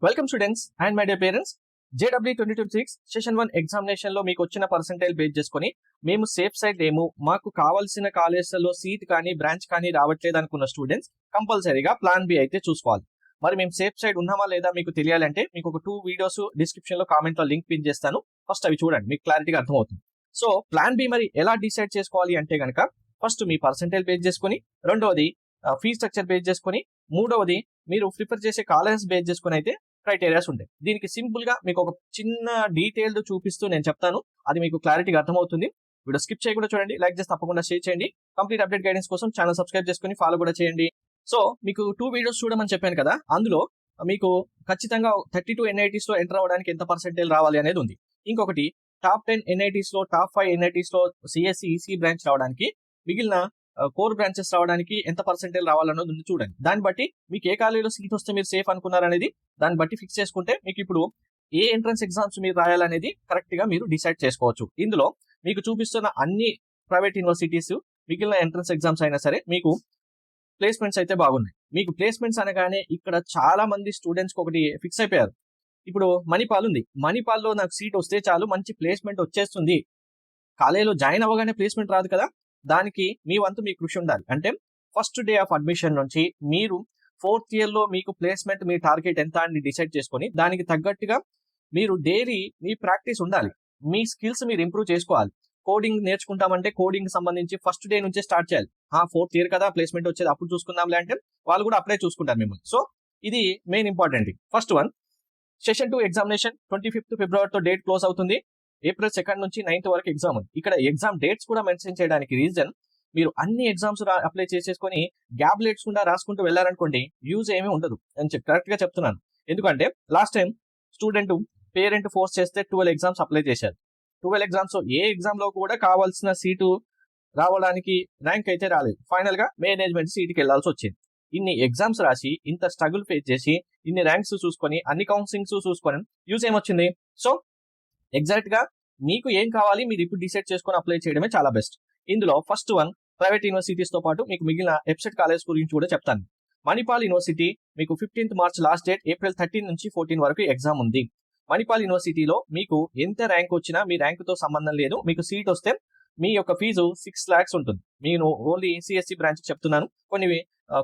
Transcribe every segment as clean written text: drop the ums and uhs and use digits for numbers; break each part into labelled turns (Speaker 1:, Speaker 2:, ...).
Speaker 1: Welcome students and my dear parents. JW 2026 session 1 examination లో మీకు వచ్చిన పర్సెంటైల్ బేస్ చేసుకొని మేము సేఫ్ సైడ్ లేము, మాకు కావాల్సిన కాలేజెస్లో సీట్ కానీ బ్రాంచ్ కానీ రావట్లేదు అనుకున్న స్టూడెంట్స్ కంపల్సరీగా ప్లాన్ బి అయితే చూసుకోవాలి. మరి మేము సేఫ్ సైడ్ ఉన్నామా లేదా మీకు తెలియాలంటే మీకు ఒక 2 వీడియోస్ డిస్క్రిప్షన్ లో కామెంట్ లో లింక్ పిన్ చేస్తాను. ఫస్ట్ అవి చూడండి, మీకు క్లారిటీగా అర్థమవుతుంది. సో ప్లాన్ బి మరి ఎలా డిసైడ్ చేసుకోవాలి అంటే గనక ఫస్ట్ మీ పర్సెంటైల్ బేస్ చేసుకొని, రెండవది ఫీ స్ట్రక్చర్ బేస్ చేసుకొని, మూడవది మీరు ప్రిఫర్ చేసే కాలేజెస్ బేస్ చేసుకుని అయితే క్రైటీరియాస్ ఉంటాయి. దీనికి సింపుల్ గా మీకు ఒక చిన్న డీటెయిల్డ్ చూపిస్తూ నేను చెప్తాను, అది మీకు క్లారిటీగా అర్థమవుతుంది. వీడియో స్కిప్ చేయకుండా చూడండి, లైక్ చేసి తప్పకుండా షేర్ చేయండి. కంప్లీట్ అప్డేట్ గైడెన్స్ కోసం ఛానల్ సబ్స్క్రైబ్ చేసుకుని ఫాలో కూడా చేయండి. సో మీకు 2 వీడియోస్ చూడమని చెప్పాను కదా, అందులో మీకు ఖచ్చితంగా 32 NITs లో ఎంటర్ అవ్వడానికి ఎంత పర్సెంటేజ్ రావాలి అనేది ఉంది. ఇంకొకటి టాప్ 10 NITs లో, టాప్ 5 NITs లో CSE EC బ్రాంచ్ రావడానికి, మిగిలిన కోర్ బ్రాంచెస్ రావడానికి ఎంత పర్సెంటేజ్ రావాలన్నది ఉంది చూడండి. దాన్ని బట్టి మీకు ఏ కాలేజీలో సీట్ వస్తే మీరు సేఫ్ అనుకున్నారనేది దాన్ని బట్టి ఫిక్స్ చేసుకుంటే మీకు ఇప్పుడు ఏ ఎంట్రన్స్ ఎగ్జామ్స్ మీరు రాయాలనేది కరెక్ట్ గా మీరు డిసైడ్ చేసుకోవచ్చు. ఇందులో మీకు చూపిస్తున్న అన్ని ప్రైవేట్ యూనివర్సిటీస్ మిగిలిన ఎంట్రన్స్ ఎగ్జామ్స్ అయినా సరే మీకు ప్లేస్మెంట్స్ అయితే బాగున్నాయి. మీకు ప్లేస్మెంట్స్ అనగానే ఇక్కడ చాలా మంది స్టూడెంట్స్ ఒకటి ఫిక్స్ అయిపోయారు. ఇప్పుడు మణిపాల్ ఉంది, మణిపాల్లో నాకు సీట్ వస్తే చాలు, మంచి ప్లేస్మెంట్ వచ్చేస్తుంది. కాలేజీలో జాయిన్ అవ్వగానే ప్లేస్మెంట్ రాదు కదా, దానికి మీ వంతు మీ కృషి ఉండాలి. అంటే ఫస్ట్ డే ఆఫ్ అడ్మిషన్ నుంచి మీరు 4th ఇయర్ లో మీకు ప్లేస్మెంట్ మీ టార్గెట్ ఎంత అని డిసైడ్ చేసుకొని దానికి తగ్గట్టుగా మీరు డైలీ మీ ప్రాక్టీస్ ఉండాలి. మీ స్కిల్స్ మీరు ఇంప్రూవ్ చేసుకోవాలి. కోడింగ్ నేర్చుకుంటామంటే కోడింగ్ సంబంధించి ఫస్ట్ డే నుంచే స్టార్ట్ చేయాలి. 4th ఇయర్ కదా ప్లేస్మెంట్ వచ్చేది, అప్పుడు చూసుకుందాంలే అంటే వాళ్ళు కూడా అప్లై చూసుకుంటారు మిమ్మల్ని. సో ఇది main important. First one, session 2 examination 25th ఫిబ్రవరితో డేట్ క్లోజ్ అవుతుంది. April 2 నుంచి 9th వరకు ఎగ్జామ్ ఉంది. ఇక్కడ ఎగ్జామ్ డేట్స్ కూడా మెన్షన్ చేయడానికి రీజన్, మీరు అన్ని ఎగ్జామ్స్ అప్లై చేసేసుకొని గ్యాప్ లేట్స్ కూడా రాసుకుంటూ వెళ్ళారనుకోండి, యూజ్ ఏమీ ఉండదు అని కరెక్ట్ గా చెప్తున్నాను. ఎందుకంటే last time student parent force చేస్తే 12 ఎగ్జామ్స్ అప్లై చేశారు. 12 ఎగ్జామ్స్ ఏ ఎగ్జామ్ లో కూడా కావాల్సిన సీటు రావడానికి ర్యాంక్ అయితే రాలేదు. ఫైనల్ గా మేనేజ్మెంట్ సీట్కి వెళ్లాల్సి వచ్చింది. ఇన్ని ఎగ్జామ్స్ రాసి ఇంత స్ట్రగుల్ ఫేస్ చేసి ఇన్ని ర్యాంక్స్ చూసుకొని అన్ని కౌన్సిలింగ్స్ చూసుకొని యూజ్ ఏమొచ్చింది? సో ఎగ్జాక్ట్ గా మీకు ఏం కావాలి మీరు ఇప్పుడు డిసైడ్ చేసుకొని అప్లై చేయడమే చాలా బెస్ట్. ఇందులో ఫస్ట్ వన్, ప్రైవేట్ యూనివర్సిటీస్ తో పాటు మీకు మిగిలిన ఎఫ్సెట్ కాలేజ్ గురించి కూడా చెప్తాను. మణిపాల్ యూనివర్సిటీ మీకు 15th March last date, April 13 నుంచి 14 వరకు ఎగ్జామ్ ఉంది. మణిపాల్ యూనివర్సిటీలో మీకు ఎంత ర్యాంక్ వచ్చినా మీ ర్యాంక్ తో సంబంధం లేదు. మీకు సీట్ వస్తే మీ యొక్క ఫీజు 6 lakhs ఉంటుంది. నేను ఓన్లీ CSE బ్రాంచ్ చెప్తున్నాను, కొన్ని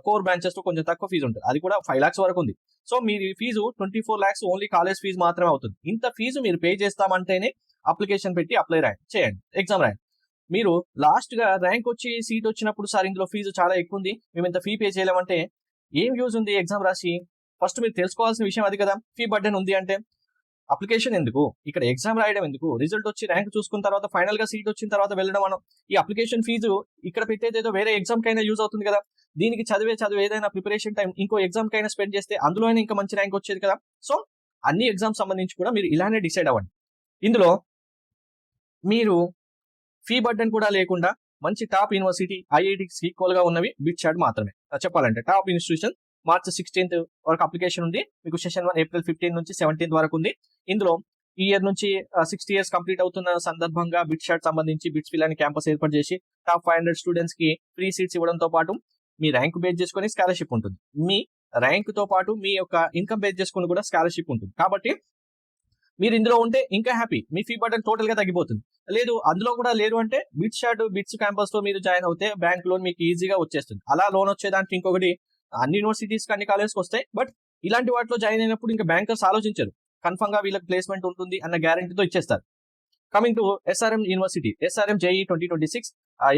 Speaker 1: కోర్ బ్రాంచెస్ లో కొంచెం తక్కువ ఫీజు ఉంటుంది, అది కూడా 5 lakhs వరకు ఉంది. సో మీ fee 24 lakhs only college fee మాత్రమే అవుతుంది. ఇంత ఫీజు మీరు పే చేస్తామంటేనే అప్లికేషన్ పెట్టి అప్లై చేయండి, ఎగ్జామ్ రాయండి. మీరు లాస్ట్ గా ర్యాంక్ వచ్చి సీట్ వచ్చినప్పుడు సార్ ఇందులో ఫీజు చాలా ఎక్కువ ఉంది, మేము ఇంత ఫీ పే చేయలేమంటే ఏం యూజ్ ఉంది ఎగ్జామ్ రాసి? ఫస్ట్ మీరు తెలుసుకోవాల్సిన విషయం అది కదా. ఫీ బర్డెన్ ఉంది అంటే అప్లికేషన్ ఎందుకు, ఇక్కడ ఎగ్జామ్ రాయడం ఎందుకు? రిజల్ట్ వచ్చి ర్యాంక్ చూసుకున్న తర్వాత ఫైనల్ గా సీట్ వచ్చిన తర్వాత వెళ్ళడం మనం ఈ అప్లికేషన్ ఫీజు ఇక్కడ పెట్టేదేదో వేరే ఎగ్జామ్ కైనా యూజ్ అవుతుంది కదా. దీనికి చదివే ఏదైనా ప్రిపరేషన్ టైం ఇంకో ఎగ్జామ్ కైనా స్పెండ్ చేస్తే అందులో ఇంకా మంచి ర్యాంక్ వచ్చేది కదా. సో అన్ని ఎగ్జామ్స్ సంబంధించి కూడా మీరు ఇలానే డిసైడ్ అవ్వండి. ఇందులో మీరు ఫీ బర్డెన్ కూడా లేకుండా మంచి టాప్ యూనివర్సిటీ IITs ఈక్వల్ గా ఉన్నవి బిట్షాట్ మాత్రమే చెప్పాలంటే. టాప్ ఇన్స్టిట్యూషన్ March 16th వరకు అప్లికేషన్ ఉంది. మీకు సెషన్ 1 April 15 నుంచి 17th వరకు ఉంది. ఇందులో ఈ ఇయర్ నుంచి 60 years కంప్లీట్ అవుతున్న సందర్భంగా బిట్షాట్ సంబంధించి బిట్స్ ఫిల్ అని క్యాంపస్ ఏర్పాటు చేసి టాప్ 500 స్టూడెంట్స్ కి ఫ్రీ సీట్స్ ఇవ్వడంతో పాటు మీ ర్యాంక్ బేస్ చేసుకుని స్కాలర్షిప్ ఉంటుంది. మీ ర్యాంక్ తో పాటు మీ యొక్క ఇన్కమ్ బేస్ చేసుకుని కూడా స్కాలర్షిప్ ఉంటుంది. కాబట్టి మీరు ఇందులో ఉంటే ఇంకా హ్యాపీ, మీ ఫీ బర్డెన్ టోటల్ గా తగ్గిపోతుంది. లేదు అందులో కూడా లేదు అంటే బిట్స్ క్యాంపస్ లో మీరు జాయిన్ అవుతే బ్యాంక్ లోన్ మీకు ఈజీగా వచ్చేస్తుంది. అలా లోన్ వచ్చేదానికి ఇంకొకటి అన్ని యూనివర్సిటీస్ అన్ని కాలేజెస్కి వస్తాయి, బట్ ఇలాంటి వాటిలో జాయిన్ అయినప్పుడు ఇంకా బ్యాంకర్స్ ఆలోచించరు, కన్ఫర్మ్ గా వీళ్ళకి ప్లేస్మెంట్ ఉంటుంది అన్న గ్యారంటీతో ఇచ్చేస్తారు. Coming to SRM university, SRM JEE 2026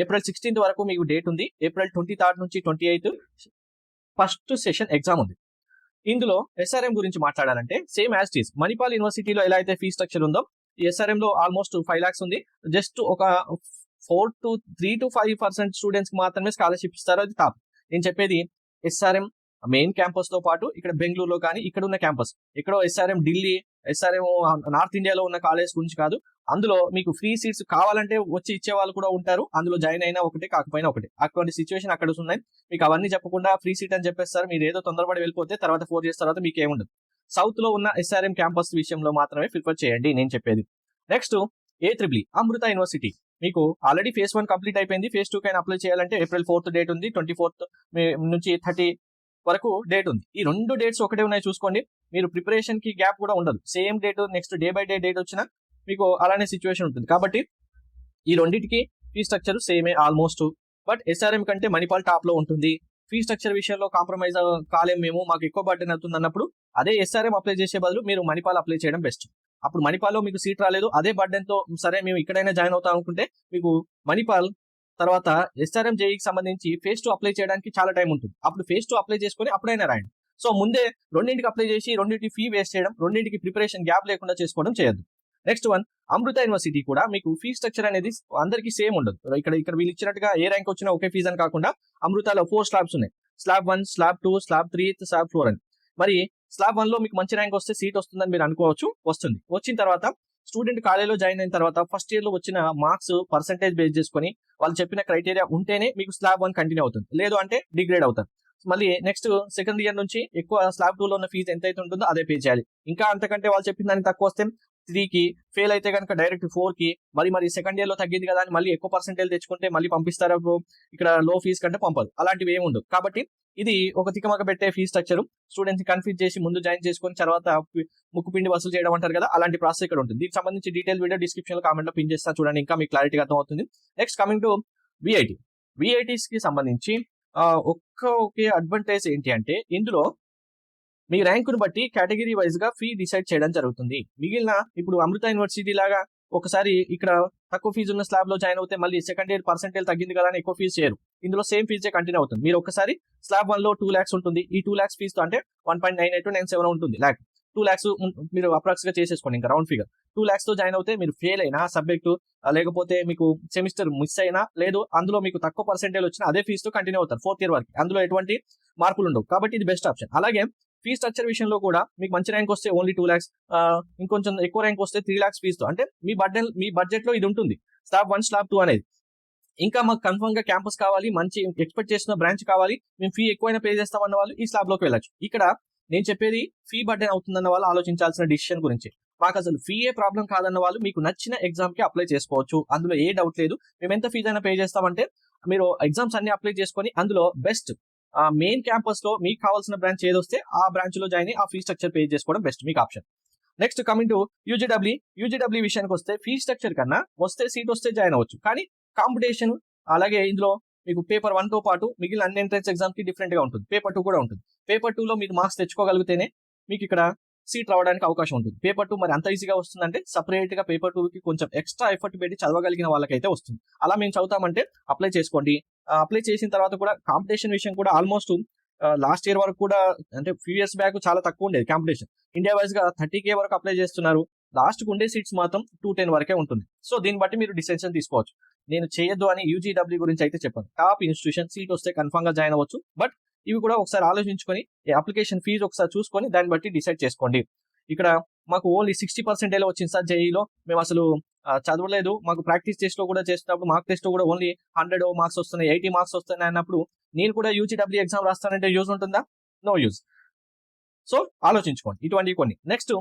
Speaker 1: April 16th వరకు మీకు డేట్ ఉంది. April 23rd నుంచి 28th ఫస్ట్ సెషన్ ఎగ్జామ్ ఉంది. ఇందులో SRM గురించి మాట్లాడాలంటే same as it is Manipal యూనివర్సిటీలో ఎలా అయితే ఫీ స్ట్రక్చర్ ఉందో ఈ SRM లో ఆల్మోస్ట్ 5 lakhs ఉంది. జస్ట్ ఒక 3 to 5% స్టూడెంట్స్ కి మాత్రమే స్కాలర్షిప్ ఇస్తారు, అది టాప్. నేను చెప్పేది SRM మెయిన్ క్యాంపస్ తో పాటు ఇక్కడ బెంగళూరులో కానీ ఇక్కడ ఉన్న క్యాంపస్, ఎక్కడో SRM ఢిల్లీ, SRM నార్త్ ఇండియాలో ఉన్న కాలేజ్ గురించి కాదు. అందులో మీకు ఫ్రీ సీట్స్ కావాలంటే వచ్చి ఇచ్చే వాళ్ళు కూడా ఉంటారు, అందులో జాయిన్ అయినా ఒకటే కాకపోయినా ఒకటే. అటువంటి సిచ్యువేషన్ అక్కడ ఉన్నాయి. మీకు అవన్నీ చెప్పకుండా ఫ్రీ సీట్ అని చెప్పేస్తారు, మీరు ఏదో తొందరపడి వెళ్ళిపోతే తర్వాత 4 years తర్వాత మీకు ఏముండదు. సౌత్ లో ఉన్న SRM క్యాంపస్ విషయంలో మాత్రమే ప్రిఫర్ చేయండి నేను చెప్పేది. నెక్స్ట్ AEEE అమృత యూనివర్సిటీ, మీకు ఆల్రెడీ phase 1 కంప్లీట్ అయిపోయింది. phase 2 కైనా అప్లై చేయాలంటే April 4th డేట్ ఉంది. 24th నుంచి వరకు డేట్ ఉంది. ఈ 2 డేట్స్ ఒకటే ఉన్నాయి చూసుకోండి. మీరు ప్రిపరేషన్ కి గ్యాప్ కూడా ఉండదు. Same date next day by day date వచ్చినా మీకు అలానే సిచ్యువేషన్ ఉంటుంది. కాబట్టి ఈ రెండింటికి ఫీ స్ట్రక్చర్ సేమే ఆల్మోస్ట్. బట్ ఎస్ఆర్ఎం కంటే మణిపాల్ టాప్ లో ఉంటుంది. ఫీ స్ట్రక్చర్ విషయంలో కాంప్రమైజ్ కాలేం మేము, మాకు ఎక్కువ బర్డెన్ అవుతుంది అన్నప్పుడు అదే ఎస్ఆర్ఎం అప్లై చేసే బదులు మీరు మణిపాల్ అప్లై చేయడం బెస్ట్. అప్పుడు మణిపాల్లో మీకు సీట్ రాలేదు, అదే బర్డెన్ తో సరే మేము ఇక్కడైనా జాయిన్ అవుతాం అనుకుంటే మీకు మణిపాల్ తర్వాత ఎస్ఆర్ఎం జేఈకి సంబంధించి ఫేజ్ 2 అప్లై చేయడానికి చాలా టైం ఉంటుంది. అప్పుడు ఫేజ్ 2 అప్లై చేసుకొని అప్పుడైనా రాయండి. సో ముందే రెండింటికి అప్లై చేసి రెండింటికి ఫీ వేస్ట్ చేయడం, రెండింటికి ప్రిపరేషన్ గ్యాప్ లేకుండా చేసుకోవడం చేయొద్దు. నెక్స్ట్ వన్, అమృత యూనివర్సిటీ కూడా మీకు ఫీ స్ట్రక్చర్ అనేది అందరికీ సేమ్ ఉండదు. ఇక్కడ వీళ్ళు ఇచ్చినట్టుగా ఏ ర్యాంక్ వచ్చినా ఒకే ఫీజు అని కాకుండా అమృతలో 4 స్లాబ్స్ ఉన్నాయి. స్లాబ్ 1, స్లాబ్ 2, స్లాబ్ 3, స్లాబ్ 4 అని. మరి స్లాబ్ 1 లో మీకు మంచి ర్యాంక్ వస్తే సీట్ వస్తుందని మీరు అనుకోవచ్చు, వస్తుంది. వచ్చిన తర్వాత స్టూడెంట్ కాలేజీలో జాయిన్ అయిన తర్వాత ఫస్ట్ ఇయర్ లో వచ్చిన మార్క్స్ పర్సెంటేజ్ బేస్ చేసుకొని వాళ్ళు చెప్పిన క్రైటీరియా ఉంటేనే మీకు స్లాబ్ 1 కంటిన్యూ అవుతుంది, లేదు అంటే డిగ్రేడ్ అవుతారు. మళ్ళీ నెక్స్ట్ సెకండ్ ఇయర్ నుంచి ఎక్కువ స్లాబ్ 2 లో ఉన్న ఫీజు ఎంతైతే ఉంటుందో అదే పే చేయాలి. ఇంకా అంతకంటే వాళ్ళు చెప్పిన దానికి తక్కువ వస్తే 3కి, ఫెయిల్ అయితే కనుక డైరెక్ట్ 4కి, మరి సెకండ్ ఇయర్ లో తగ్గింది కదా అని మళ్ళీ ఎక్కువ పర్సెంటేజ్ తెచ్చుకుంటే మళ్ళీ పంపిస్తారు, ఇక్కడ లో ఫీజు కంటే పంపదు. అలాంటివి ఏమి ఉండవు. కాబట్టి ఇది ఒక తికమక పెట్టే ఫీ స్ట్రక్చర్. స్టూడెంట్స్ కన్ఫ్యూజ్ చేసి ముందు జాయిన్ చేసుకుని తర్వాత ముక్కు పిండి వసూలు చేయడం అంటారు కదా, అలాంటి ప్రాసెస్ ఇక్కడ ఉంటుంది. దీనికి సంబంధించి డీటెయిల్ వీడియో డిస్క్రిప్షన్ లో కామెంట్ లో పిన్ చేస్తా, చూడండి, ఇంకా మీకు క్లారిటీగా అర్థం అవుతుంది. నెక్స్ట్ కమింగ్ టు విఐటీస్ కి సంబంధించి ఒకే అడ్వాంటేజ్ ఏంటి అంటే ఇందులో మీ ర్యాంకును బట్టి కేటగిరీ వైజ్ గా ఫీ డిసైడ్ చేయడం జరుగుతుంది. మిగిలిన ఇప్పుడు అమృత యూనివర్సిటీ లాగా ఒకసారి ఇక్కడ తక్కువ ఫీజు ఉన్న స్లాబ్ లో జాయిన్ అవుతే మళ్ళీ సెకండ్ ఇయర్ పర్సెంటేజ్ తగ్గింది కదా అని ఎక్కువ ఫీజు చేయరు. ఇందులో సేమ్ ఫీజే కంటిన్యూ అవుతుంది. మీరు ఒకసారి స్లాబ్ 1 లో 2 lakhs ఉంటుంది. ఈ 2 lakhs ఫీజు అంటే 1.9897 ఉంటుంది ల్యాక్. 2 lakhs మీరు అప్రాక్స్ గా చేసేసుకోండి, ఇంకా రౌండ్ ఫిగర్. 2 lakhs తో జాయిన్ అవుతే మీరు ఫెయిల్ అయినా సబ్జెక్టు, లేకపోతే మీకు సెమిస్టర్ మిస్ అయినా, లేదు అందులో మీకు తక్కువ పర్సెంటేజ్ వచ్చినా అదే ఫీజుతో కంటిన్యూ అవుతారు 4th ఇయర్ వరకు. అందులో ఎటువంటి మార్పులు ఉండవు. కాబట్టి ఇది బెస్ట్ ఆప్షన్. అలాగే ఫీ స్ట్రక్చర్ విషయంలో కూడా మీకు మంచి ర్యాంక్ వస్తే ఓన్లీ 2 lakhs, ఇంకొంచెం ఎక్కువ ర్యాంక్ వస్తే 3 lakhs ఫీజుతో, అంటే మీ బడ్జెట్ లో ఇది ఉంటుంది స్లాబ్ 1, స్లాబ్ 2 అనేది. ఇంకా మాకు కన్ఫర్మ్ గా క్యాంపస్ కావాలి, మంచి ఎక్స్పెక్ట్ చేసిన బ్రాంచ్ కావాలి, మేము ఫీ ఎక్కువైనా పే చేస్తామన్న వాళ్ళు ఈ స్లాబ్ లోకి వెళ్ళచ్చు. ఇక్కడ నేను చెప్పేది ఫీ బర్డెన్ అవుతుందన్న వాళ్ళు ఆలోచించాల్సిన డిసిషన్ గురించి. మాకు అసలు ఫీ ఏ ప్రాబ్లం కాదన్న వాళ్ళు మీకు నచ్చిన ఎగ్జామ్ కి అప్లై చేసుకోవచ్చు, అందులో ఏ డౌట్ లేదు. మేము ఎంత ఫీజు అయినా పే చేస్తామంటే మీరు ఎగ్జామ్స్ అన్ని అప్లై చేసుకొని అందులో బెస్ట్ మెయిన్ క్యాంపస్ లో మీకు కావాల్సిన బ్రాంచ్ ఏది వస్తే ఆ బ్రాంచ్ లో జాయిన్ అయ్యి ఆ ఫీ స్ట్రక్చర్ పే చేసుకోవడం బెస్ట్ మీకు option. Next coming to UGW విషయానికి వస్తే ఫీ స్ట్రక్చర్ కన్నా సీట్ వస్తే జాయిన్ అవ్వచ్చు. కానీ కాంపిటీషన్, అలాగే ఇందులో మీకు పేపర్ 1 తో పాటు మిగిలిన అన్ని ఎంట్రన్స్ ఎగ్జామ్ కి డిఫరెంట్ గా ఉంటుంది. పేపర్ 2 కూడా ఉంటుంది. పేపర్ 2 లో మీరు మార్క్స్ తెచ్చుకోగలిగితేనే మీకు ఇక్కడ సీట్ రావడానికి అవకాశం ఉంటుంది. పేపర్ 2 మరి అంత ఈజీగా వస్తుందంటే సపరేట్ గా పేపర్ 2 కి కొంచెం ఎక్స్ట్రా ఎఫర్ట్ పెట్టి చదవగలిగిన వాళ్ళకైతే వస్తుంది. అలా మేము చదువుతామంటే అప్లై చేసుకోండి. అప్లై చేసిన తర్వాత కూడా కాంపిటీషన్ విషయం కూడా ఆల్మోస్ట్ లాస్ట్ ఇయర్ వరకు కూడా, అంటే ఫ్యూ ఇయర్స్ బ్యాక్ చాలా తక్కువ ఉండేది కాంపిటీషన్. ఇండియా వైజ్ గా 30K వరకు అప్లై చేస్తున్నారు. లాస్ట్ కు ఉండే సీట్స్ మాత్రం 210 వరకే ఉంటుంది. సో దీన్ని బట్టి మీరు డిసిషన్ తీసుకోవచ్చు. నేను చేయొద్దు అని యూజీడబ్ల్యూ గురించి అయితే చెప్పాను. టాప్ ఇన్స్టిట్యూషన్, సీట్ వస్తే కన్ఫర్మ్ గా జాయిన్ అవ్వచ్చు. బట్ ఇవి కూడా ఒకసారి ఆలోచించుకొని అప్లికేషన్ ఫీజు ఒకసారి చూసుకొని దాన్ని బట్టి డిసైడ్ చేసుకోండి. ఇక్కడ మాకు ఓన్లీ 60% వచ్చింది సార్ జేఈలో, మేము అసలు చదవలేదు, మాకు ప్రాక్టీస్ టెస్ట్ లో కూడా చేస్తున్నప్పుడు మార్క్ టెస్ట్ లో కూడా ఓన్లీ 100 మార్క్స్ వస్తున్నాయి, 80 మార్క్స్ వస్తున్నాయి అన్నప్పుడు నేను కూడా యూజీడబ్ల్యూ ఎగ్జామ్ రాస్తానంటే యూజ్ ఉంటుందా? No use. సో ఆలోచించుకోండి ఇటువంటివి కొన్ని. నెక్స్ట్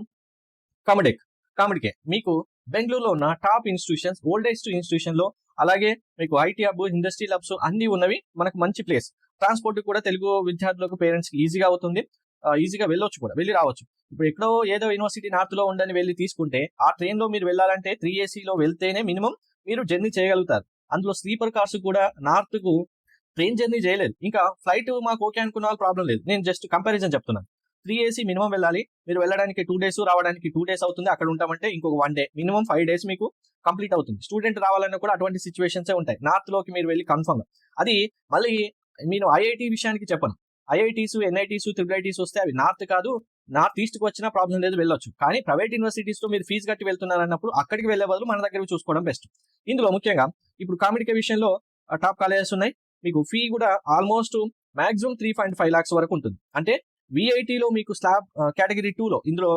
Speaker 1: కామెడికే మీకు బెంగళూరులో ఉన్న టాప్ ఇన్స్టిట్యూషన్స్, ఓల్డెస్ట్ ఇన్స్టిట్యూషన్ లో, అలాగే మీకు ఐటీ హబ్, ఇండస్ట్రీ హబ్స్ అన్ని ఉన్నవి. మనకు మంచి ప్లేస్. ట్రాన్స్పోర్ట్ కూడా తెలుగు విద్యార్థులకు, పేరెంట్స్ కి ఈజీగా అవుతుంది. ఈజీగా వెళ్ళొచ్చు కూడా, వెళ్ళి రావచ్చు. ఇప్పుడు ఎక్కడో ఏదో యూనివర్సిటీ నార్త్ లో ఉండని వెళ్ళి తీసుకుంటే ఆ ట్రైన్ లో మీరు వెళ్ళాలంటే 3AC లో వెళ్తేనే మినిమం మీరు జర్నీ చేయగలుగుతారు. అందులో స్లీపర్ కార్స్ కూడా నార్త్ కు ట్రైన్ జర్నీ చేయలేదు. ఇంకా ఫ్లైట్ మాకు ఓకే అనుకున్న వాళ్ళు ప్రాబ్లం లేదు. నేను జస్ట్ కంపారిజన్ చెప్తున్నాను. 3AC మినిమం వెళ్ళాలి. మీరు వెళ్ళడానికి 2 days, రావడానికి 2 days అవుతుంది. అక్కడ ఉంటామంటే ఇంకొక 1 day, మినిమం 5 days మీకు కంప్లీట్ అవుతుంది. స్టూడెంట్ రావాలన్నా కూడా అటువంటి సిచ్యువేషన్స్ ఉంటాయి నార్త్ లోకి మీరు వెళ్ళి కన్ఫర్మ్. అది మళ్ళీ నేను ఐఐటి విషయానికి చెప్పను. ఐఐటీస్, ఎన్ఐటీస్, IIITs వస్తే అవి నార్త్ కాదు, నార్త్ ఈస్ట్ కి వచ్చినా ప్రాబ్లం లేదు, వెళ్ళొచ్చు. కానీ ప్రైవేట్ యూనివర్సిటీస్ లో మీరు ఫీజు కట్టి వెళ్తున్నారన్నప్పుడు అక్కడికి వెళ్లే బదులు మన దగ్గర చూసుకోవడం బెస్ట్. ఇందులో ముఖ్యంగా ఇప్పుడు కామెడికే విషయంలో టాప్ కాలేజెస్ ఉన్నాయి. మీకు ఫీ కూడా ఆల్మోస్ట్ మాక్సిమం 3.5 lakhs వరకు ఉంటుంది. అంటే విఐటీలో మీకు స్లాబ్ కేటగిరీ 2 లో, ఇందులో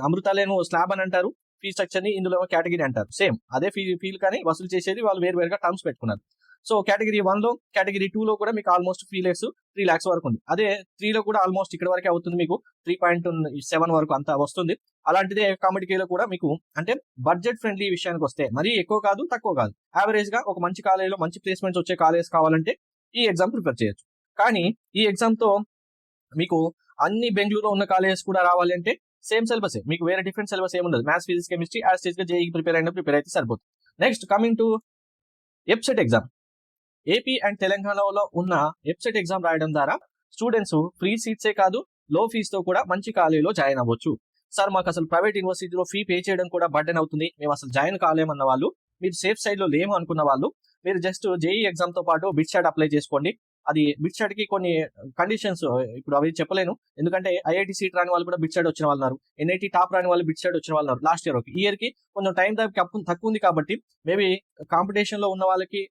Speaker 1: అమృతాలేమో స్లాబ్ అని అంటారు ఫీ స్ట్రక్చర్ ని, ఇందులో కేటగిరీ అంటారు. సేమ్ అదే ఫీల్ కానీ వసూలు చేసేది వాళ్ళు వేరువేరుగా టర్మ్స్ పెట్టుకున్నారు. సో కేటగిరీ 1 లో, కేటగిరీ 2 లో కూడా మీకు ఆల్మోస్ట్ ఫీ 3 lakhs వరకు ఉంది. అదే 3 లో కూడా ఆల్మోస్ట్ ఇక్కడ వరకే అవుతుంది, మీకు 3.7 వరకు అంతా వస్తుంది. అలాంటిదే కామెడికేలో కూడా మీకు, అంటే బడ్జెట్ ఫ్రెండ్లీ విషయానికి వస్తే మరీ ఎక్కువ కాదు, తక్కువ కాదు, యావరేజ్ గా ఒక మంచి కాలేజీలో మంచి ప్లేస్మెంట్స్ వచ్చే కాలేజ్ కావాలంటే ఈ ఎగ్జామ్ ప్రిపేర్ చేయొచ్చు. కానీ ఈ ఎగ్జామ్ తో మీకు అన్ని బెంగళూరులో ఉన్న కాలేజెస్ కూడా రావాలి అంటే సేమ్ సిలబస్, మీకు వేరే డిఫరెంట్ సిలబస్ ఏముండదు. Maths, physics, chemistry as stage గా జేఈ ప్రిపేర్ అయితే సరిపోతుంది. Next coming to ECET exam. AP and తెలంగాణలో ఉన్న ఎబ్సెట్ ఎగ్జామ్ రాయడం ద్వారా స్టూడెంట్స్ ఫ్రీ సీట్సే కాదు, లో ఫీజుతో కూడా మంచి కాలేజీలో జాయిన్ అవ్వచ్చు. సార్ మాకు అసలు ప్రైవేట్ యూనివర్సిటీలో ఫీ పే చేయడం కూడా బర్డెన్ అవుతుంది, మేము అసలు జాయిన్ కాలేమన్న వాళ్ళు, మీరు సేఫ్ సైడ్ లో లేము అనుకున్న వాళ్ళు, మీరు జస్ట్ జేఈ ఎగ్జామ్ తో పాటు బిట్ షాట్ అప్లై చేసుకోండి. అది బిట్ షాట్ కి కొన్ని కండిషన్స్ ఇప్పుడు అవి చెప్పలేను, ఎందుకంటే ఐఐటి సీట్ రాని వాళ్ళు కూడా బిట్ షాట్ వచ్చిన వాళ్ళు ఉన్నారు, ఎన్ఐటి టాప్ రాని వాళ్ళు బిట్ షాట్ వచ్చిన వాళ్ళు ఉన్నారు. లాస్ట్ ఇయర్ ఈ ఇయర్ కి కొంచెం టైం తక్కువ ఉంది కాబట్టి మేబీ కాంపిటీషన్ లో ఉన్న వాళ్ళకి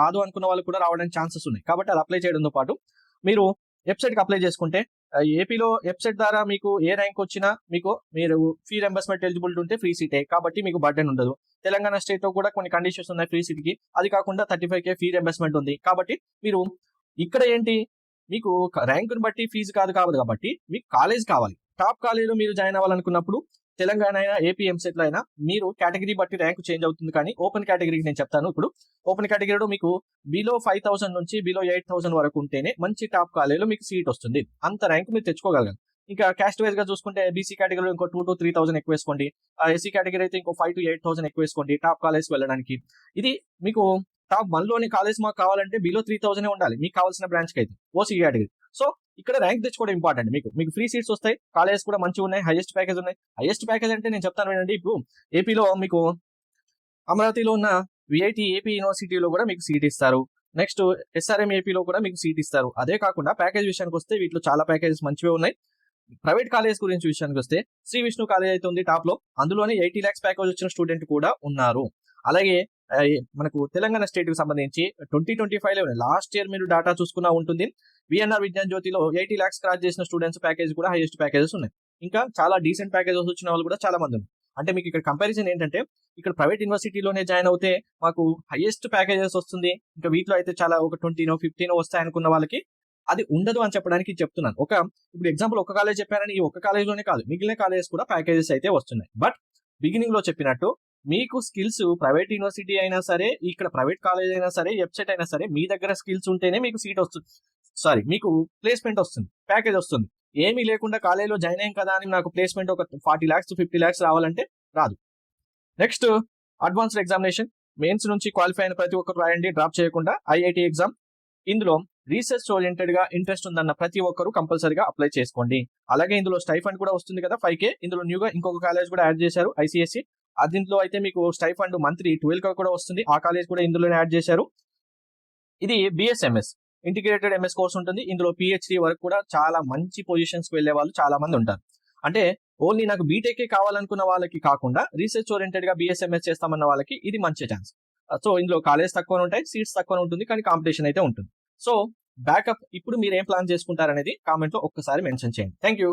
Speaker 1: రాదు అనుకున్న వాళ్ళకి కూడా రావడానికి ఛాన్సెస్ ఉన్నాయి. కాబట్టి అది అప్లై చేయడంతో పాటు మీరు వెబ్సైట్ కి అప్లై చేసుకుంటే ఏపీలో వెబ్సైట్ ద్వారా మీకు ఏ ర్యాంక్ వచ్చినా మీరు ఫీ రింబర్స్మెంట్ ఎలిజిబిలిటీ ఉంటే ఫ్రీ సీటే కాబట్టి మీకు బర్డెన్ ఉండదు. తెలంగాణ స్టేట్ లో కూడా కొన్ని కండిషన్స్ ఉన్నాయి ఫ్రీ సీట్ కి, అది కాకుండా 35K ఫీ రింబర్స్మెంట్ ఉంది. కాబట్టి మీరు ఇక్కడ ఏంటి, మీకు ర్యాంకుని బట్టి ఫీజు కాదు కాబట్టి మీకు కాలేజ్ కావాలి. టాప్ కాలేజీలో మీరు జాయిన్ అవ్వాలనుకున్నప్పుడు తెలంగాణ అయినా ఏపీ ఎంసెట్ లో అయినా మీరు కేటగిరీ బట్టి ర్యాంక్ చేంజ్ అవుతుంది. కానీ ఓపెన్ కేటగిరీకి నేను చెప్తాను. ఇప్పుడు ఓపెన్ కేటగిరీలో మీకు బిలో 5,000 నుంచి బిలో 8,000 వరకు ఉంటేనే మంచి టాప్ కాలేజీలో మీకు సీట్ వస్తుంది. అంత ర్యాంక్ మీరు తెచ్చుకోగలగాలి. ఇంకా క్యాస్ట్ వైజ్ గా చూసుకుంటే బీసీ కేటగిరీలో ఇంకో 2,000 to 3,000 ఎక్కువ వేసుకోండి, ఎస్సీ కేటగిరీ అయితే ఇంకో 5,000 to 8,000 ఎక్కువ వేసుకోండి టాప్ కాలేజ్ వెళ్ళడానికి. ఇది మీకు టాప్ 1 లోని కాలేజ్ మాకు కావాలంటే బిలో 3,000 ఉండాలి మీకు కావాల్సిన బ్రాంచ్ కి అయితే, ఓసీ కేటగిరీ. సో ఇక్కడ ర్యాంక్ తెచ్చుకోవడం ఇంపార్టెంట్. మీకు ఫ్రీ సీట్స్ వస్తాయి, కాలేజెస్ కూడా మంచిగా ఉన్నాయి, హైయెస్ట్ ప్యాకేజ్ ఉన్నాయి. హైయెస్ట్ ప్యాకేజ్ అంటే నేను చెప్తాను వినండి. ఇప్పుడు ఏపీలో మీకు అమరావతిలో ఉన్న విఐటి ఏపీ యూనివర్సిటీలో కూడా మీకు సీట్ ఇస్తారు. నెక్స్ట్ ఎస్ఆర్ఎం ఏపీలో కూడా మీకు సీట్ ఇస్తారు. అదే కాకుండా ప్యాకేజ్ విషయానికి వస్తే వీటిలో చాలా ప్యాకేజెస్ మంచివే ఉన్నాయి. ప్రైవేట్ కాలేజ్ గురించి విషయానికి వస్తే శ్రీ విష్ణు కాలేజ్ అయితే ఉంది టాప్ లో, అందులోనే 80 lakhs ప్యాకేజ్ వచ్చిన స్టూడెంట్ కూడా ఉన్నారు. అలాగే మనకు తెలంగాణ స్టేట్ కి సంబంధించి 2025 లాస్ట్ ఇయర్ మీరు డేటా చూసుకున్నా ఉంటుంది. విఎన్ఆర్ విజ్ఞాన్ జ్యోతిలో 80 lakhs క్రాస్ చేసిన స్టూడెంట్స్ ప్యాకేజ్ కూడా హైయెస్ట్ ప్యాకేజెస్ ఉన్నాయి. ఇంకా చాలా డీసెంట్ ప్యాకేజెస్ వచ్చిన వాళ్ళు కూడా చాలా మంది ఉన్నారు. అంటే మీకు ఇక్కడ కంపారిజన్ ఏంటంటే ఇక్కడ ప్రైవేట్ యూనివర్సిటీలోనే జాయిన్ అవుతే మాకు హైయెస్ట్ ప్యాకేజెస్ వస్తుంది, ఇంకా వీటిలో అయితే చాలా ఒక 20 15 వస్తాయి అనుకున్న వాళ్ళకి అది ఉండదు అని చెప్పడానికి చెప్తున్నాను. ఇప్పుడు ఎగ్జాంపుల్ ఒక కాలేజ్ చెప్పానని ఈ ఒక్క కాలేజ్ లోనే కాదు, మిగిలిన కాలేజెస్ కూడా ప్యాకేజెస్ అయితే వస్తున్నాయి. బట్ బిగినింగ్ లో చెప్పినట్టు మీకు స్కిల్స్ ప్రైవేట్ యూనివర్సిటీ అయినా సరే, ఇక్కడ ప్రైవేట్ కాలేజ్ అయినా సరే, వెబ్సైట్ అయినా సరే, మీ దగ్గర స్కిల్స్ ఉంటేనే మీకు సీట్ వస్తుంది, మీకు ప్లేస్మెంట్ వస్తుంది, ప్యాకేజ్ వస్తుంది. ఏమీ లేకుండా కాలేజీలో జాయిన్ అయ్యాం కదా అని నాకు ప్లేస్మెంట్ ఒక 40 lakhs to 50 lakhs రావాలంటే రాదు. Next advanced examination. మెయిన్స్ నుంచి క్వాలిఫై అయిన ప్రతి ఒక్కరు రాయండి, డ్రాప్ చేయకుండా. ఐఐటి ఎగ్జామ్, ఇందులో రీసెర్చ్ ఓరియంటెడ్ గా ఇంట్రెస్ట్ ఉందన్న ప్రతి ఒక్కరు కంపల్సరీగా అప్లై చేసుకోండి. అలాగే ఇందులో స్టైఫండ్ కూడా వస్తుంది కదా 5K. ఇందులో న్యూగా ఇంకొక కాలేజ్ కూడా యాడ్ చేశారు, ఐసిఎస్సి. దీంట్లో అయితే మీకు స్టైఫండ్ మంత్లీ 12K కూడా వస్తుంది, ఆ కాలేజ్ కూడా ఇందులోనే యాడ్ చేశారు. ఇది బిఎస్ఎంఎస్ ఇంటిగ్రేటెడ్ ఎంఎస్ కోర్స్ ఉంటుంది. ఇందులో పిహెచ్డి వరకు కూడా చాలా మంచి పొజిషన్స్ కి వెళ్లే వాళ్ళు చాలా మంది ఉంటారు. అంటే ఓన్లీ నాకు బీటెక్ కావాలనుకున్న వాళ్ళకి కాకుండా రీసెర్చ్ ఓరియంటెడ్ గా బిఎస్ఎంఎస్ చేస్తామన్న వాళ్ళకి ఇది మంచి ఛాన్స్. సో ఇందులో కాలేజ్ తక్కువ ఉంటాయి, సీట్స్ తక్కువ ఉంటుంది, కానీ కాంపిటీషన్ అయితే ఉంటుంది. సో బ్యాకప్ ఇప్పుడు మీరు ఏం ప్లాన్ చేసుకుంటారనేది కామెంట్ లో ఒక్కసారి మెన్షన్ చేయండి. Thank you.